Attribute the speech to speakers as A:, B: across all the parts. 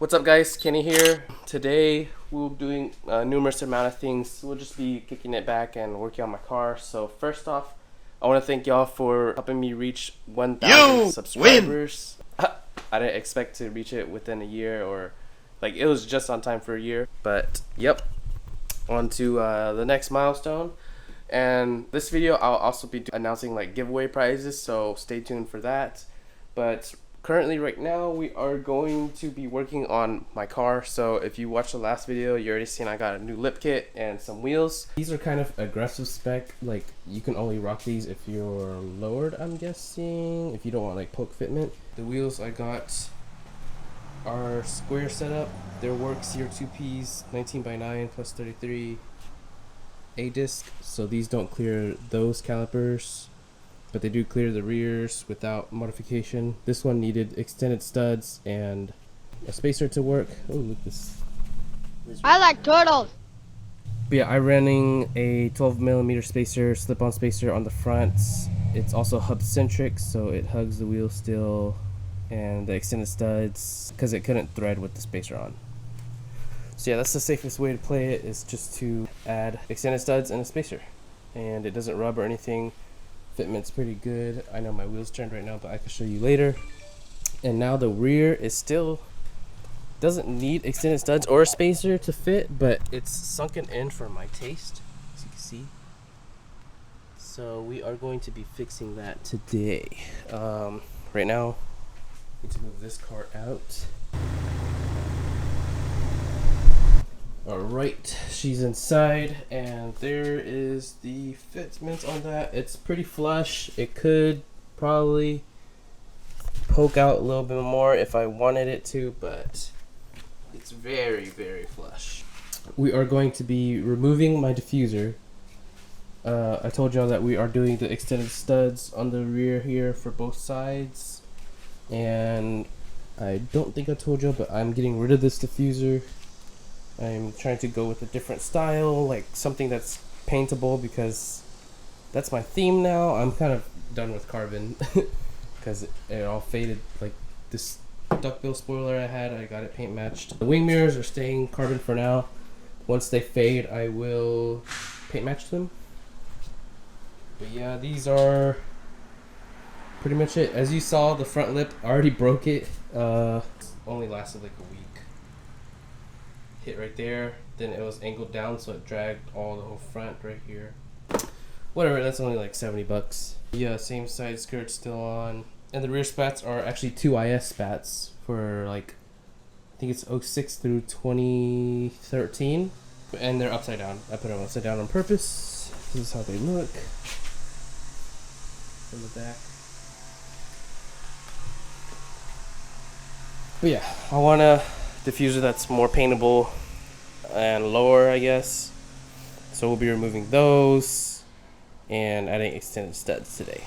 A: What's up guys, Kenny here. Today we'll be doing numerous amount of things. We'll just be kicking it back and working on my car. So first off, I want to thank y'all for helping me reach 1,000 subscribers. I didn't expect to reach it within a year, or like it was just on time for a year. But yep, on to the next milestone. And this video I'll also be announcing like giveaway prizes, so stay tuned for that. But currently right now we are going to be working on my car. So if you watched the last video, you already seen I got a new lip kit and some wheels. These are kind of aggressive spec, like you can only rock these if you're lowered, I'm guessing, if you don't want like poke fitment. The wheels I got are square setup. They're Works CR2Ps 19x9 plus 33 A disc, so these don't clear those calipers, but they do clear the rears without modification. This one needed extended studs and a spacer to work. Oh, look at this.
B: I like turtles.
A: But yeah, I'm running a 12mm spacer, slip-on spacer on the front. It's also hub-centric, so it hugs the wheel still, and the extended studs, because it couldn't thread with the spacer on. So yeah, that's the safest way to play it, is just to add extended studs and a spacer. And it doesn't rub or anything. Fitment's pretty good. I know my wheels turned right now, but I can show you later. And now the rear is still doesn't need extended studs or a spacer to fit, but it's sunken in for my taste, as you can see. So we are going to be fixing that today. Right now, I need to move this car out. Alright, she's inside, and there is the fitment on that. It's pretty flush. It could probably poke out a little bit more if I wanted it to, but it's very, very flush. We are going to be removing my diffuser. I told y'all that we are doing the extended studs on the rear here for both sides, and I don't think I told y'all, but I'm getting rid of this diffuser. I'm trying to go with a different style, like something that's paintable, because that's my theme now. I'm kind of done with carbon because it all faded. Like this duckbill spoiler I had, I got it paint matched. The wing mirrors are staying carbon for now. Once they fade, I will paint match them. But yeah, these are pretty much it. As you saw, the front lip, I already broke it. Only lasted like a week. Hit right there, then it was angled down, so it dragged all the whole front right here. Whatever, that's only like 70 bucks. Yeah, same side skirt still on. And the rear spats are actually 2IS spats for like, I think it's 06 through 2013. And they're upside down. I put them upside down on purpose. This is how they look from the back. But yeah, I want a diffuser that's more paintable and lower, I guess. So we'll be removing those and adding extended studs today.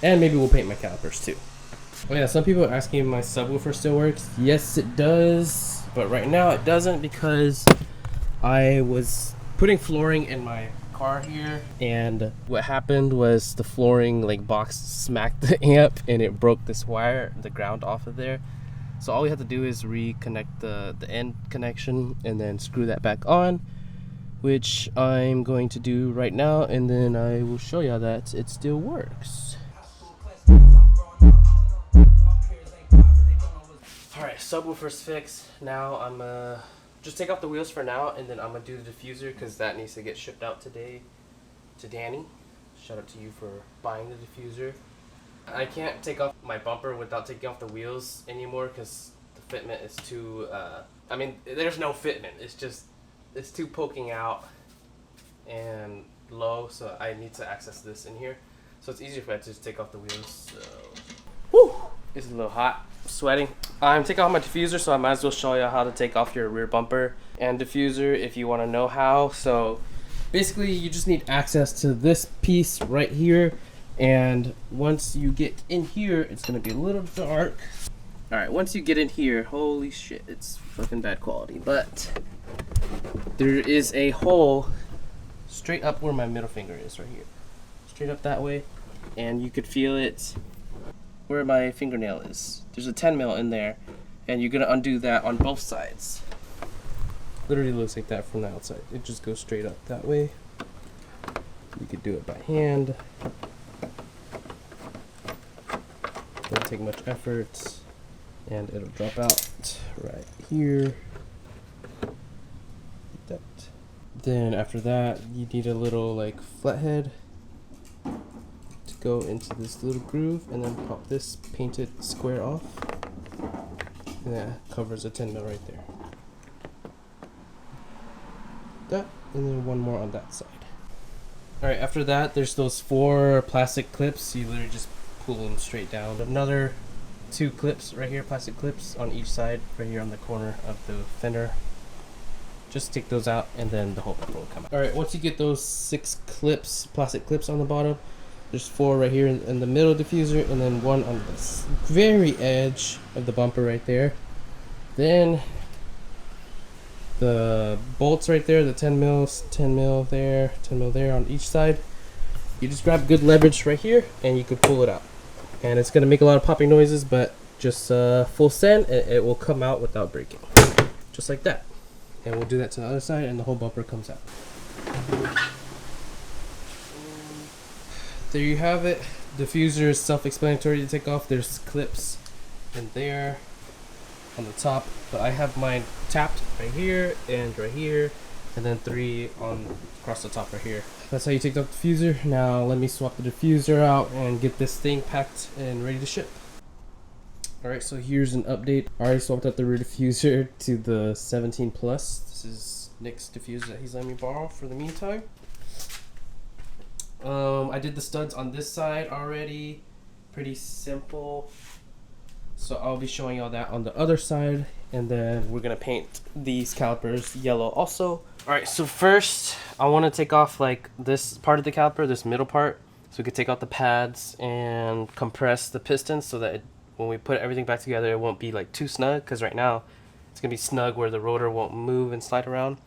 A: And maybe we'll paint my calipers too. Oh yeah, some people are asking if my subwoofer still works. Yes, it does, but right now it doesn't, because I was putting flooring in my car here, and what happened was the flooring like box smacked the amp and it broke this wire, the ground off of there. So all we have to do is reconnect the end connection and then screw that back on, which I'm going to do right now, and then I will show you that it still works. Alright, subwoofer's fixed. Now I'm just take off the wheels for now, and then I'm gonna do the diffuser because that needs to get shipped out today to Danny. Shout out to you for buying the diffuser. I can't take off my bumper without taking off the wheels anymore, because the fitment is too, I mean, there's no fitment. It's too poking out and low, so I need to access this in here. So it's easier if I just take off the wheels. So, whew, it's a little hot, sweating. I'm taking off my diffuser, so I might as well show you how to take off your rear bumper and diffuser if you want to know how. So basically, you just need access to this piece right here. And once you get in here, it's gonna be a little dark. Alright, once you get in here, holy shit, it's fucking bad quality. But there is a hole straight up where my middle finger is right here. Straight up that way. And you could feel it where my fingernail is. There's a 10 mil in there. And you're gonna undo that on both sides. Literally looks like that from the outside. It just goes straight up that way. You could do it by hand. Doesn't take much effort, and it'll drop out right here. Like that. Then after that, you need a little like flathead to go into this little groove, and then pop this painted square off. And that covers a 10 mil right there. That, and then one more on that side. Alright, after that, there's those 4 plastic clips. You literally just pull them straight down. Another 2 clips right here, plastic clips on each side, right here on the corner of the fender. Just take those out, and then the whole bumper will come out. Alright, once you get those 6 clips, plastic clips on the bottom, there's 4 right here in the middle diffuser, and then 1 on the very edge of the bumper right there. Then the bolts right there, the 10 mils, 10 mil there, 10 mil there on each side. You just grab good leverage right here, and you can pull it out. And it's going to make a lot of popping noises, but just full send, and it will come out without breaking. Just like that. And we'll do that to the other side, and the whole bumper comes out. There you have it. Diffuser is self-explanatory to take off. There's clips in there on the top, but I have mine tapped right here, and then 3 on across the top right here. That's how you take off the diffuser. Now let me swap the diffuser out and get this thing packed and ready to ship. Alright, so here's an update. I already swapped out the rear diffuser to the 17 Plus. This is Nick's diffuser that he's letting me borrow for the meantime. I did the studs on this side already. Pretty simple. So I'll be showing y'all that on the other side. And then we're going to paint these calipers yellow also. Alright, so first I want to take off like this part of the caliper, this middle part. So we can take out the pads and compress the pistons so that when we put everything back together, it won't be like too snug, because right now it's gonna be snug where the rotor won't move and slide around.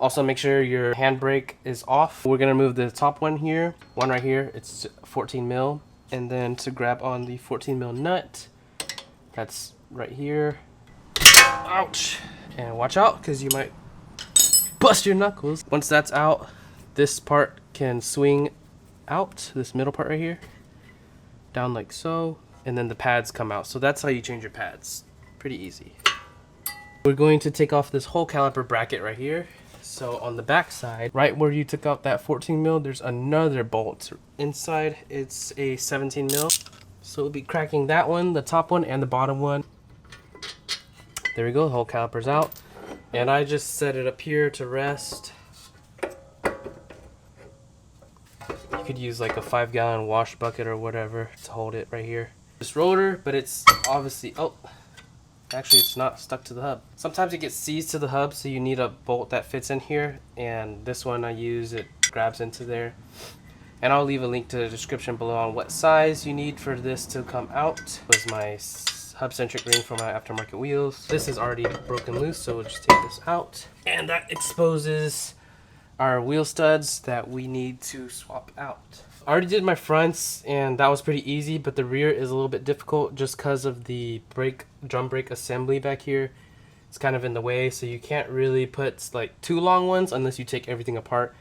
A: Also, make sure your handbrake is off. We're gonna remove the top one here, one right here. It's 14 mil, and then to grab on the 14 mil nut, that's right here. Ouch! And watch out, because you might bust your knuckles. Once that's out, this part can swing out. This middle part right here, down like so. And then the pads come out. So that's how you change your pads. Pretty easy. We're going to take off this whole caliper bracket right here. So on the back side, right where you took out that 14 mil, there's another bolt. Inside, it's a 17 mil. So we'll be cracking that one, the top one, and the bottom one. There we go, the whole caliper's out. And I just set it up here to rest. You could use like a 5-gallon wash bucket or whatever to hold it right here. This rotor, but it's obviously, oh, actually it's not stuck to the hub. Sometimes it gets seized to the hub, so you need a bolt that fits in here, and this one I use, it grabs into there. And I'll leave a link to the description below on what size you need for this to come out. This was my hub-centric ring for my aftermarket wheels. This is already broken loose, so we'll just take this out. And that exposes our wheel studs that we need to swap out. I already did my fronts, and that was pretty easy, but the rear is a little bit difficult just because of the drum brake assembly back here. It's kind of in the way, so you can't really put like 2 long ones unless you take everything apart.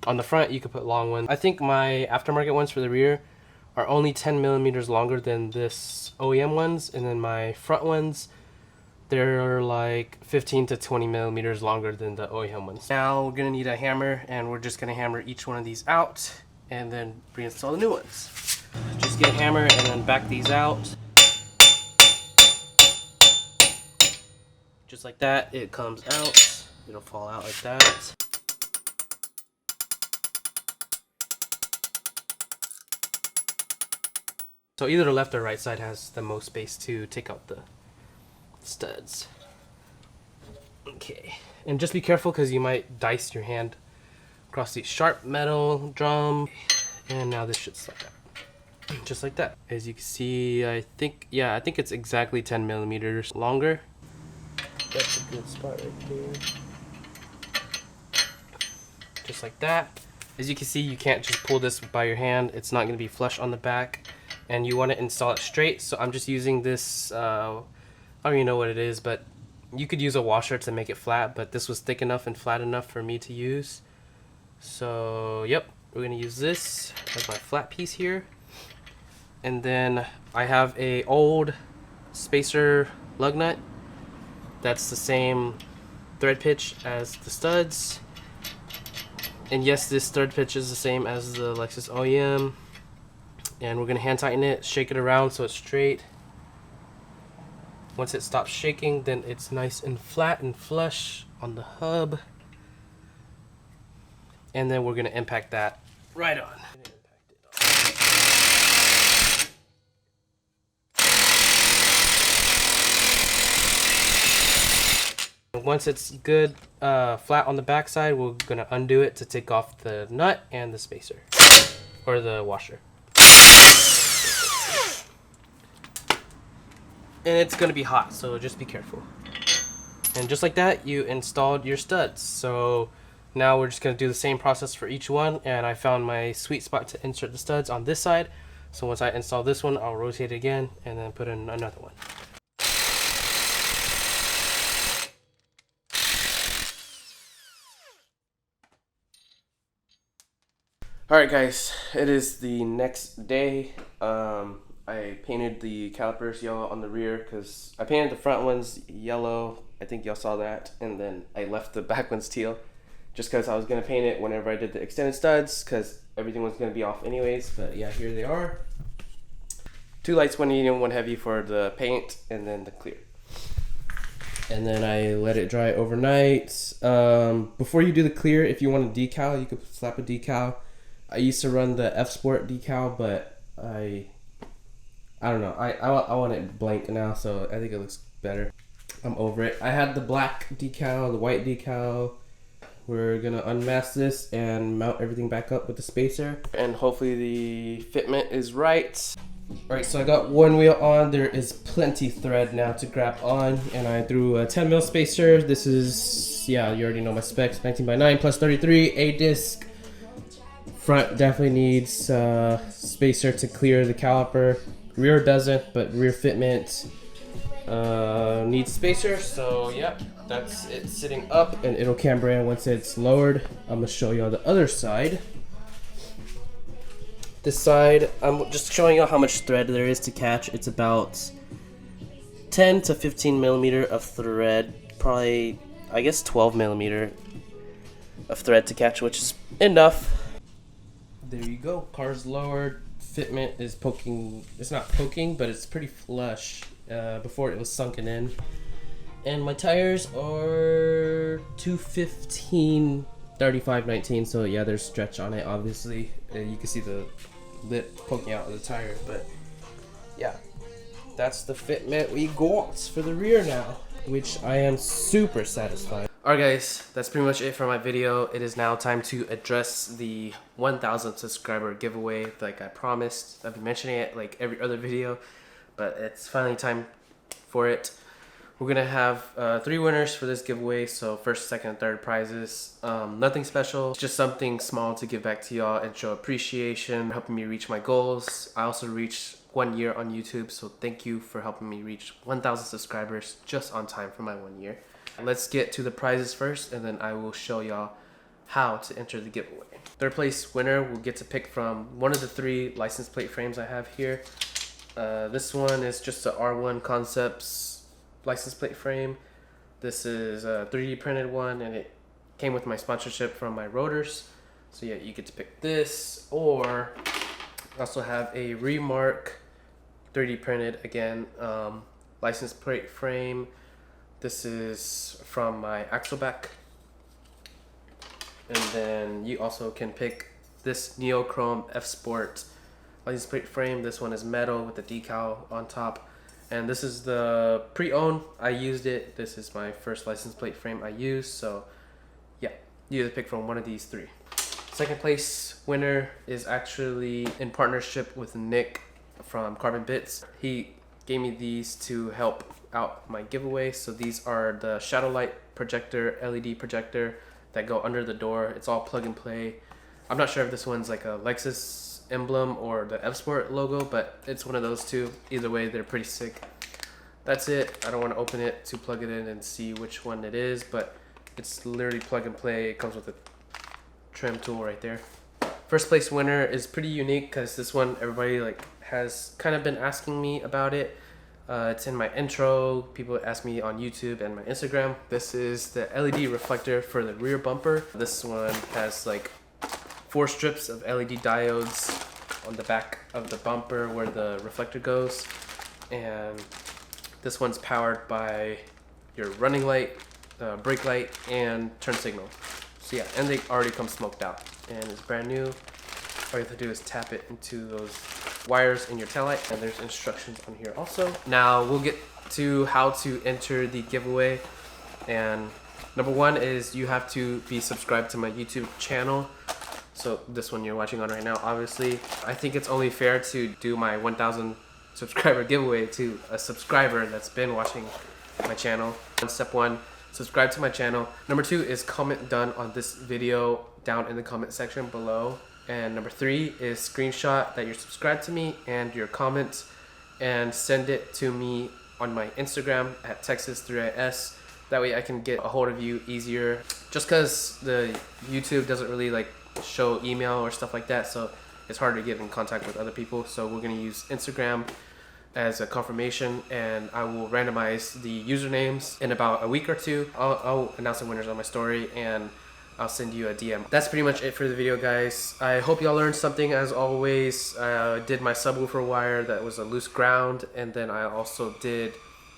A: On the front, you could put long ones. I think my aftermarket ones for the rear are only 10 millimeters longer than this OEM ones, and then my front ones, they're like 15 to 20 millimeters longer than the OEM ones. Now we're gonna need a hammer, and we're just gonna hammer each one of these out and then reinstall the new ones. Just get a hammer and then back these out. Just like that, it comes out. It'll fall out like that. So either the left or right side has the most space to take out the studs. Okay, and just be careful because you might dice your hand across the sharp metal drum. And now this should slide out. Just like that. As you can see, I think it's exactly 10 millimeters longer. That's a good spot right there. Just like that. As you can see, you can't just pull this by your hand. It's not going to be flush on the back. And you want to install it straight. So I'm just using this I don't even know what it is, but you could use a washer to make it flat, but this was thick enough and flat enough for me to use. So, yep, we're gonna use this as my flat piece here. And then I have a old spacer lug nut that's the same thread pitch as the studs. And yes, this thread pitch is the same as the Lexus OEM. And we're gonna hand tighten it, shake it around so it's straight. Once it stops shaking, then it's nice and flat and flush on the hub. And then we're gonna impact that right on. Once it's good flat on the back side, we're gonna undo it to take off the nut and the spacer, or the washer. And it's gonna be hot, so just be careful. And just like that, you installed your studs. So now we're just gonna do the same process for each one, and I found my sweet spot to insert the studs on this side. So once I install this one, I'll rotate it again and then put in another one. Alright guys, it is the next day. I painted the calipers yellow on the rear because I painted the front ones yellow. I think y'all saw that. And then I left the back ones teal just because I was going to paint it whenever I did the extended studs because everything was going to be off anyways. But yeah, here they are. 2 lights, 1 medium, 1 heavy for the paint, and then the clear. And then I let it dry overnight. Before you do the clear, if you want a decal, you could slap a decal. I used to run the F Sport decal, but I don't know. I want it blank now, so I think it looks better. I'm over it. I had the black decal, the white decal. We're gonna unmask this and mount everything back up with the spacer, and hopefully the fitment is right. Alright, so I got one wheel on. There is plenty thread now to grab on, and I threw a 10 mil spacer. This is, yeah, you already know my specs, 19x9 plus 33, A disc. Front definitely needs spacer to clear the caliper. Rear doesn't, but rear fitment needs spacer. So yep, that's it sitting up, and it'll camber in once it's lowered. I'm gonna show you on the other side. This side, I'm just showing you how much thread there is to catch. It's about 10 to 15 millimeter of thread, probably I guess 12 millimeter of thread to catch, which is enough. There you go, car's lowered, fitment is poking, it's not poking, but it's pretty flush. Before it was sunken in. And my tires are 215 35/19, so yeah, there's stretch on it obviously. You can see the lip poking out of the tire, but yeah, that's the fitment we got for the rear now, which I am super satisfied. Alright guys, that's pretty much it for my video. It is now time to address the 1,000 subscriber giveaway like I promised. I've been mentioning it like every other video, but it's finally time for it. We're gonna have 3 winners for this giveaway, so first, second, and third prizes. Nothing special, just something small to give back to y'all and show appreciation, helping me reach my goals. I also reached 1 year on YouTube, so thank you for helping me reach 1,000 subscribers just on time for my 1 year. Let's get to the prizes first, and then I will show y'all how to enter the giveaway. Third place winner will get to pick from one of the 3 license plate frames I have here. This one is just a R1 Concepts license plate frame. This is a 3D printed one, and it came with my sponsorship from my rotors. So yeah, you get to pick this, or I also have a Remark 3D printed again license plate frame. This is from my axle back. And then you also can pick this Neochrome F Sport license plate frame. This one is metal with the decal on top. And this is the pre-owned. I used it. This is my first license plate frame I used. So yeah, you either pick from one of these 3. Second place winner is actually in partnership with Nick from Carbon Bits. He gave me these to help out my giveaway. So these are the shadow light projector, LED projector that go under the door. It's all plug and play. I'm not sure if this one's like a Lexus emblem or the F Sport logo, but it's one of those 2. Either way, they're pretty sick. that's it. I don't want to open it to plug it in and see which one it is, but it's literally plug and play. It comes with a trim tool right there. First place winner is pretty unique because this one everybody like has kind of been asking me about it. It's in my intro. People ask me on YouTube and my Instagram. This is the LED reflector for the rear bumper. This one has like 4 strips of LED diodes on the back of the bumper where the reflector goes, and this one's powered by your running light, brake light, and turn signal. So yeah, and they already come smoked out, and it's brand new. All you have to do is tap it into those wires in your taillight, and there's instructions on here also. Now we'll get to how to enter the giveaway, and number 1 is you have to be subscribed to my YouTube channel. So this one you're watching on right now, obviously. I think it's only fair to do my 1,000 subscriber giveaway to a subscriber that's been watching my channel. Step 1, subscribe to my channel. Number 2 is comment done on this video down in the comment section below. And number 3 is screenshot that you're subscribed to me and your comments, and send it to me on my Instagram at Texas3is. That way I can get a hold of you easier. Just because the YouTube doesn't really like show email or stuff like that, so it's hard to get in contact with other people. So we're gonna use Instagram as a confirmation, and I will randomize the usernames in about a week or 2. I'll announce the winners on my story, and I'll send you a DM. That's pretty much it for the video, guys. I hope y'all learned something. As always, I did my subwoofer wire that was a loose ground, and then I also did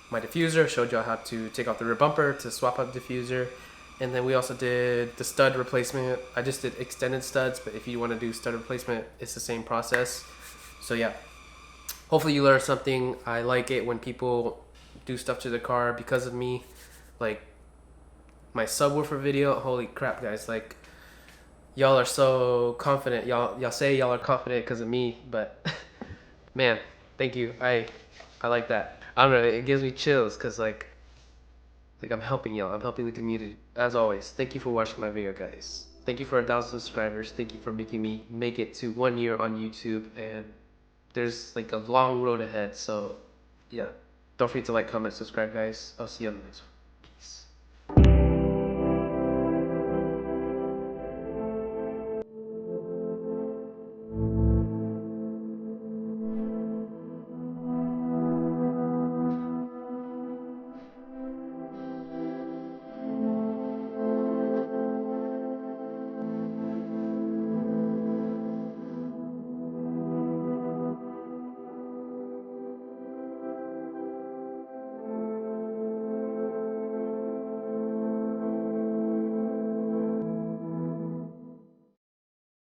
A: my diffuser, showed y'all how to take off the rear bumper to swap out the diffuser. And then we also did the stud replacement. I just did extended studs, but if you want to do stud replacement, it's the same process. So yeah, hopefully you learned something. I like it when people do stuff to the car because of me. Like my subwoofer video, holy crap, guys, like y'all are so confident. Y'all say y'all are confident because of me, but man, thank you. I like that. I don't know, it gives me chills because like I'm helping y'all. I'm helping the community. As always, thank you for watching my video, guys. Thank you for 1,000 subscribers. Thank you for making me make it to 1 year on YouTube, and there's like a long road ahead. So yeah, don't forget to like, comment, subscribe, guys. I'll see you on the next one.